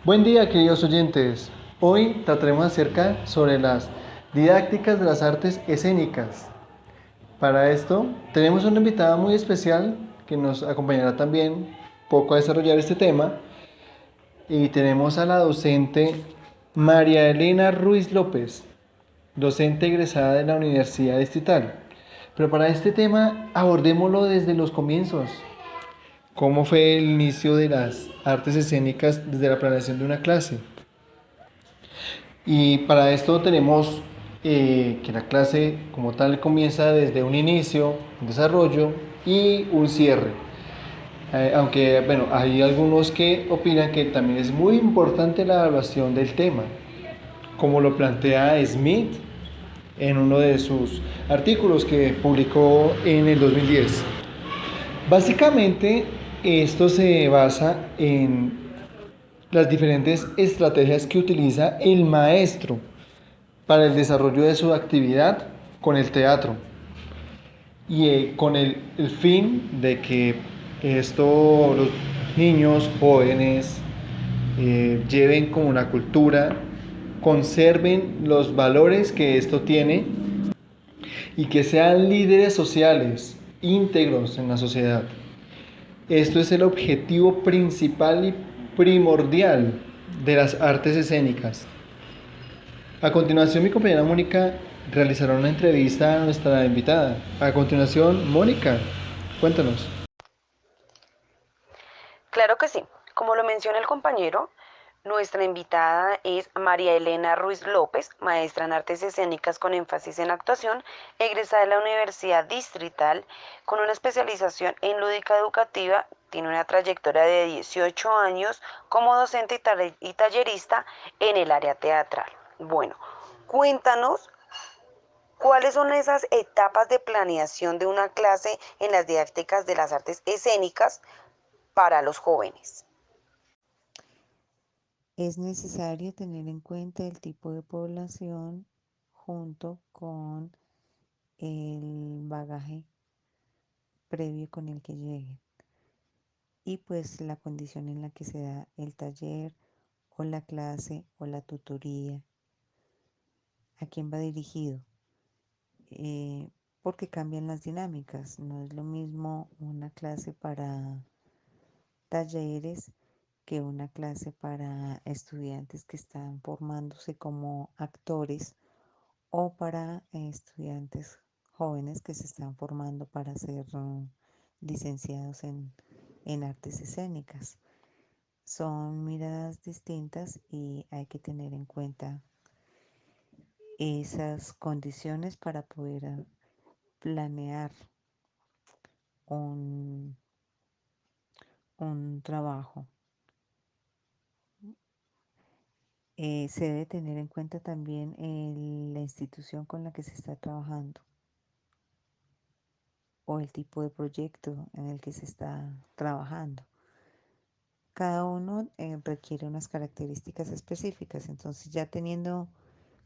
Buen día, queridos oyentes. Hoy trataremos acerca sobre las didácticas de las artes escénicas. Para esto, tenemos una invitada muy especial que nos acompañará también poco a desarrollar este tema. Y tenemos a la docente María Elena Ruiz López, docente egresada de la Universidad Distrital. Pero para este tema abordémoslo desde los comienzos. ¿Cómo fue el inicio de las artes escénicas desde la planeación de una clase? Y para esto tenemos que la clase como tal comienza desde un inicio, un desarrollo y un cierre. Aunque, bueno, hay algunos que opinan que también es muy importante la evaluación del tema, como lo plantea Smith en uno de sus artículos que publicó en el 2010. Básicamente, esto se basa en las diferentes estrategias que utiliza el maestro para el desarrollo de su actividad con el teatro y con el fin de que esto los niños jóvenes lleven como una cultura, conserven los valores que esto tiene y que sean líderes sociales íntegros en la sociedad. Esto es el objetivo principal y primordial de las artes escénicas. A continuación, mi compañera Mónica realizará una entrevista a nuestra invitada. A continuación, Mónica, cuéntanos. Claro que sí. Como lo menciona el compañero, nuestra invitada es María Elena Ruiz López, maestra en artes escénicas con énfasis en actuación, egresada de la Universidad Distrital con una especialización en lúdica educativa. Tiene una trayectoria de 18 años como docente y tallerista en el área teatral. Bueno, cuéntanos cuáles son esas etapas de planeación de una clase en las didácticas de las artes escénicas para los jóvenes. Es necesario tener en cuenta el tipo de población junto con el bagaje previo con el que lleguen y pues la condición en la que se da el taller o la clase o la tutoría, a quién va dirigido, eh, porque cambian las dinámicas. No es lo mismo una clase para talleres que una clase para estudiantes que están formándose como actores o para estudiantes jóvenes que se están formando para ser licenciados en artes escénicas. Son miradas distintas y hay que tener en cuenta esas condiciones para poder planear un, un trabajo. Se debe tener en cuenta también la institución con la que se está trabajando o el tipo de proyecto en el que se está trabajando. Cada uno requiere unas características específicas, entonces ya teniendo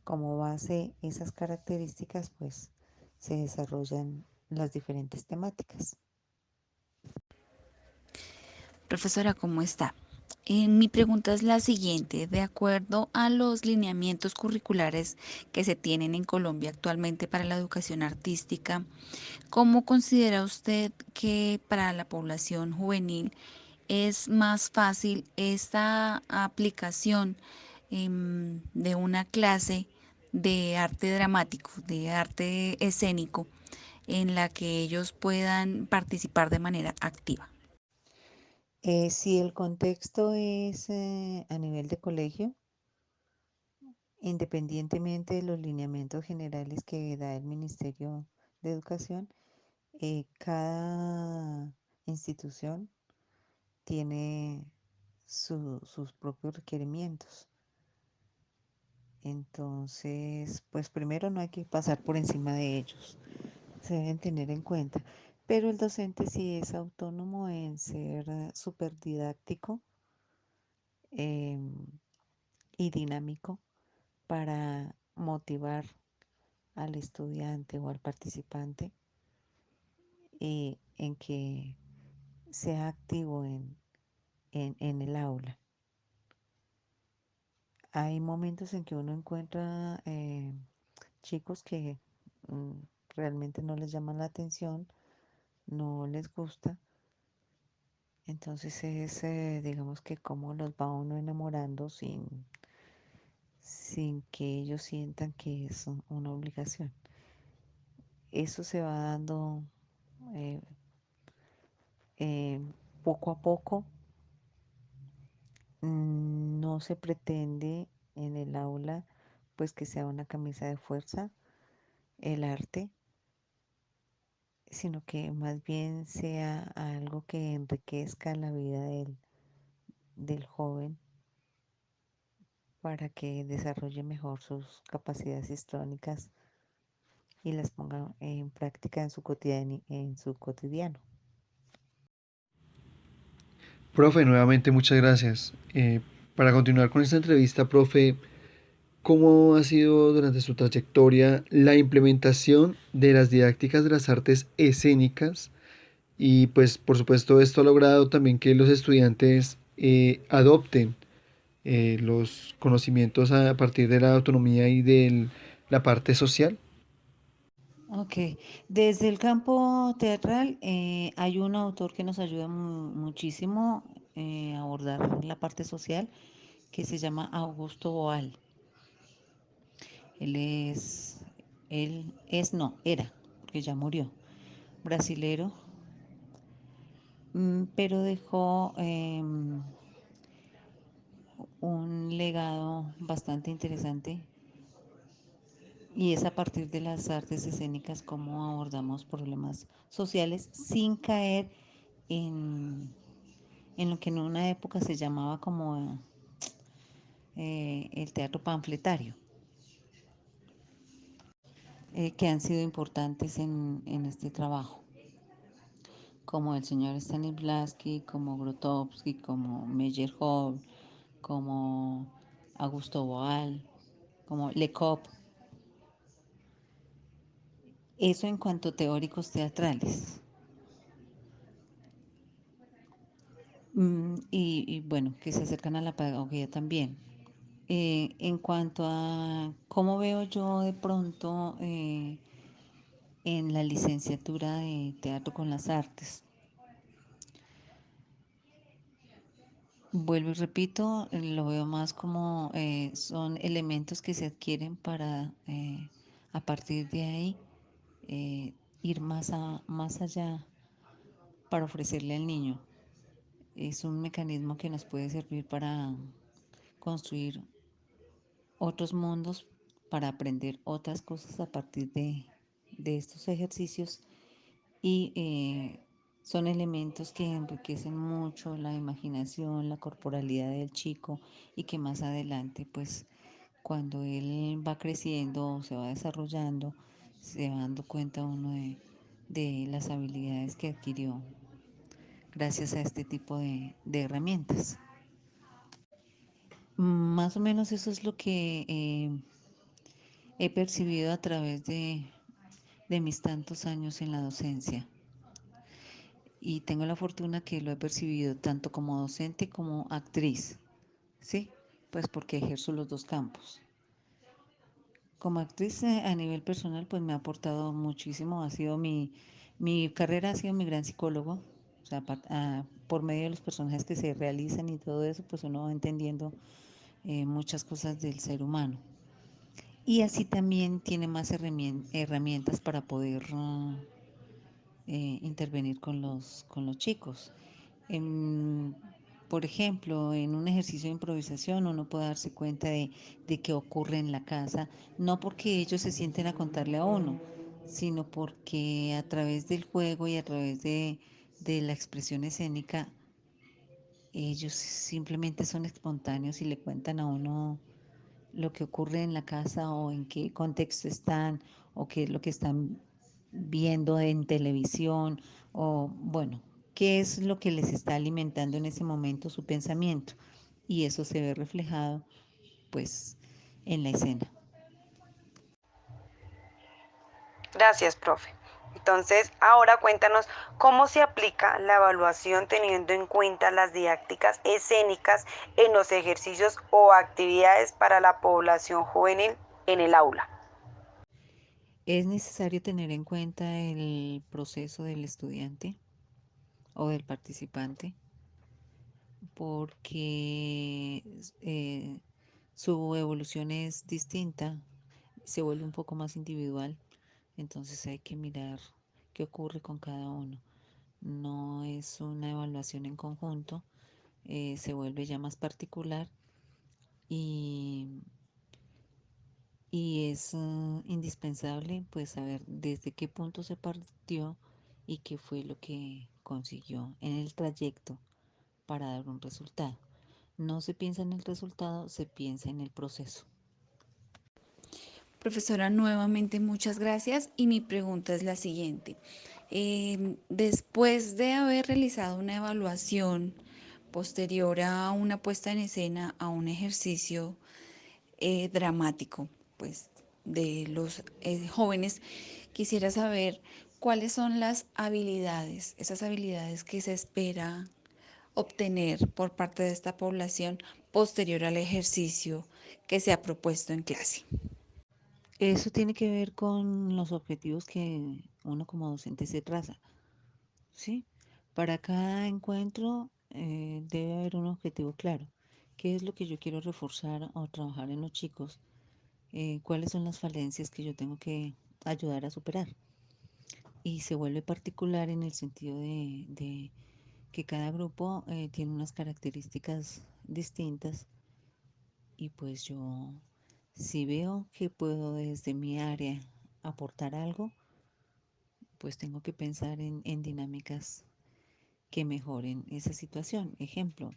como base esas características, pues se desarrollan las diferentes temáticas. Profesora, ¿cómo está? Mi pregunta es la siguiente. De acuerdo a los lineamientos curriculares que se tienen en Colombia actualmente para la educación artística, ¿cómo considera usted que para la población juvenil es más fácil esta aplicación de una clase de arte dramático, de arte escénico, en la que ellos puedan participar de manera activa? Si el contexto es a nivel de colegio, independientemente de los lineamientos generales que da el Ministerio de Educación, cada institución tiene sus propios requerimientos. Entonces, pues primero no hay que pasar por encima de ellos, se deben tener en cuenta. Pero el docente sí es autónomo en ser súper didáctico y dinámico para motivar al estudiante o al participante en que sea activo en el aula. Hay momentos en que uno encuentra chicos que mm, realmente no les llaman la atención, no les gusta. Entonces es, digamos que cómo los va uno enamorando sin que ellos sientan que es una obligación. Eso se va dando eh, eh, poco a poco. No se pretende en el aula pues que sea una camisa de fuerza el arte, sino que más bien sea algo que enriquezca la vida del joven para que desarrolle mejor sus capacidades histrónicas y las ponga en práctica en su cotidiano. Profe, nuevamente muchas gracias. Para continuar con esta entrevista, profe, ¿cómo ha sido durante su trayectoria la implementación de las didácticas de las artes escénicas? Y pues por supuesto esto ha logrado también que los estudiantes adopten los conocimientos a partir de la autonomía y de la parte social. Ok, desde el campo teatral hay un autor que nos ayuda muchísimo a abordar la parte social que se llama Augusto Boal. Él es, no, era, porque ya murió, brasilero, pero dejó un legado bastante interesante y es a partir de las artes escénicas cómo abordamos problemas sociales sin caer en, en lo que en una época se llamaba como el teatro panfletario, que han sido importantes en este trabajo, como el señor Stanislavski, como Grotowski, como Meyerhold, como Augusto Boal, como Lecoq. Eso en cuanto a teóricos teatrales. Y bueno, que se acercan a la pedagogía también. En cuanto a cómo veo yo de pronto en la licenciatura de teatro con las artes, vuelvo y repito, lo veo más como son elementos que se adquieren para a partir de ahí ir más allá para ofrecerle al niño. Es un mecanismo que nos puede servir para construir otros mundos, para aprender otras cosas a partir de estos ejercicios y son elementos que enriquecen mucho la imaginación, la corporalidad del chico y que más adelante, pues cuando él va creciendo, se va desarrollando, se va dando cuenta uno de las habilidades que adquirió gracias a este tipo de herramientas. Más o menos eso es lo que he percibido a través de mis tantos años en la docencia. Y tengo la fortuna que lo he percibido tanto como docente como actriz, ¿sí? Pues porque ejerzo los dos campos. Como actriz a nivel personal, pues me ha aportado muchísimo, mi carrera ha sido mi gran psicólogo, o sea, por medio de los personajes que se realizan y todo eso, pues uno va entendiendo muchas cosas del ser humano. Y así también tiene más herramientas para poder intervenir con los chicos. En, por ejemplo, en un ejercicio de improvisación uno puede darse cuenta de qué ocurre en la casa, no porque ellos se sienten a contarle a uno, sino porque a través del juego y a través de la expresión escénica, ellos simplemente son espontáneos y le cuentan a uno lo que ocurre en la casa o en qué contexto están o qué es lo que están viendo en televisión o bueno, qué es lo que les está alimentando en ese momento su pensamiento y eso se ve reflejado pues en la escena. Gracias, profe. Entonces, ahora cuéntanos cómo se aplica la evaluación teniendo en cuenta las didácticas escénicas en los ejercicios o actividades para la población juvenil en el aula. Es necesario tener en cuenta el proceso del estudiante o del participante porque su evolución es distinta, se vuelve un poco más individual, entonces hay que mirar qué ocurre con cada uno. No es una evaluación en conjunto, se vuelve ya más particular y, y es indispensable pues saber desde qué punto se partió y qué fue lo que consiguió en el trayecto para dar un resultado. No se piensa en el resultado, se piensa en el proceso. Profesora, nuevamente muchas gracias y mi pregunta es la siguiente. Después de haber realizado una evaluación posterior a una puesta en escena, a un ejercicio dramático, pues, de los jóvenes, quisiera saber cuáles son las habilidades, esas habilidades que se espera obtener por parte de esta población posterior al ejercicio que se ha propuesto en clase. Eso tiene que ver con los objetivos que uno como docente se traza, ¿sí? Para cada encuentro debe haber un objetivo claro. ¿Qué es lo que yo quiero reforzar o trabajar en los chicos? ¿Cuáles son las falencias que yo tengo que ayudar a superar? Y se vuelve particular en el sentido de que cada grupo tiene unas características distintas y pues yo si veo que puedo desde mi área aportar algo, pues tengo que pensar en dinámicas que mejoren esa situación. Ejemplo,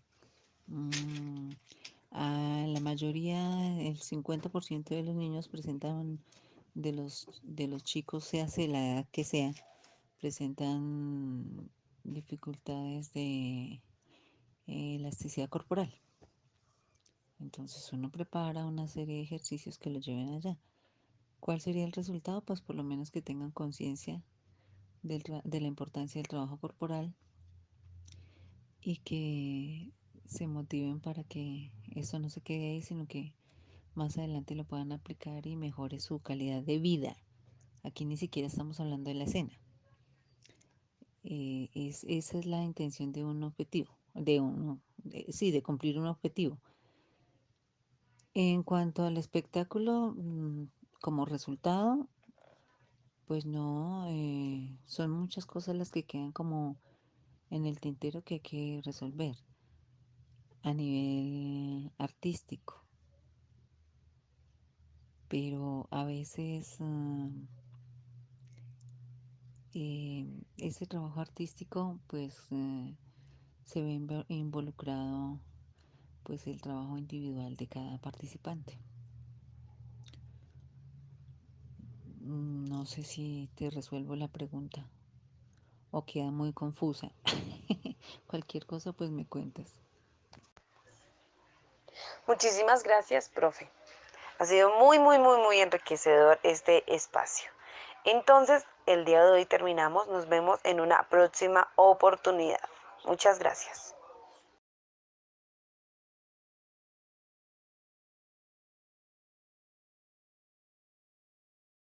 mm, a la mayoría, el 50% de los niños presentan, de los chicos, sea la edad que sea, presentan dificultades de elasticidad corporal. Entonces uno prepara una serie de ejercicios que los lleven allá. ¿Cuál sería el resultado? Pues por lo menos que tengan conciencia de la importancia del trabajo corporal y que se motiven para que eso no se quede ahí, sino que más adelante lo puedan aplicar y mejore su calidad de vida. Aquí ni siquiera estamos hablando de la escena. Esa es la intención de un objetivo, sí, de cumplir un objetivo. En cuanto al espectáculo, como resultado, pues no, son muchas cosas las que quedan como en el tintero que hay que resolver a nivel artístico, pero a veces ese trabajo artístico pues se ve involucrado pues el trabajo individual de cada participante. No sé si te resuelvo la pregunta o queda muy confusa. Cualquier cosa pues me cuentas. Muchísimas gracias, profe. Ha sido muy enriquecedor este espacio. Entonces, el día de hoy terminamos. Nos vemos en una próxima oportunidad. Muchas gracias.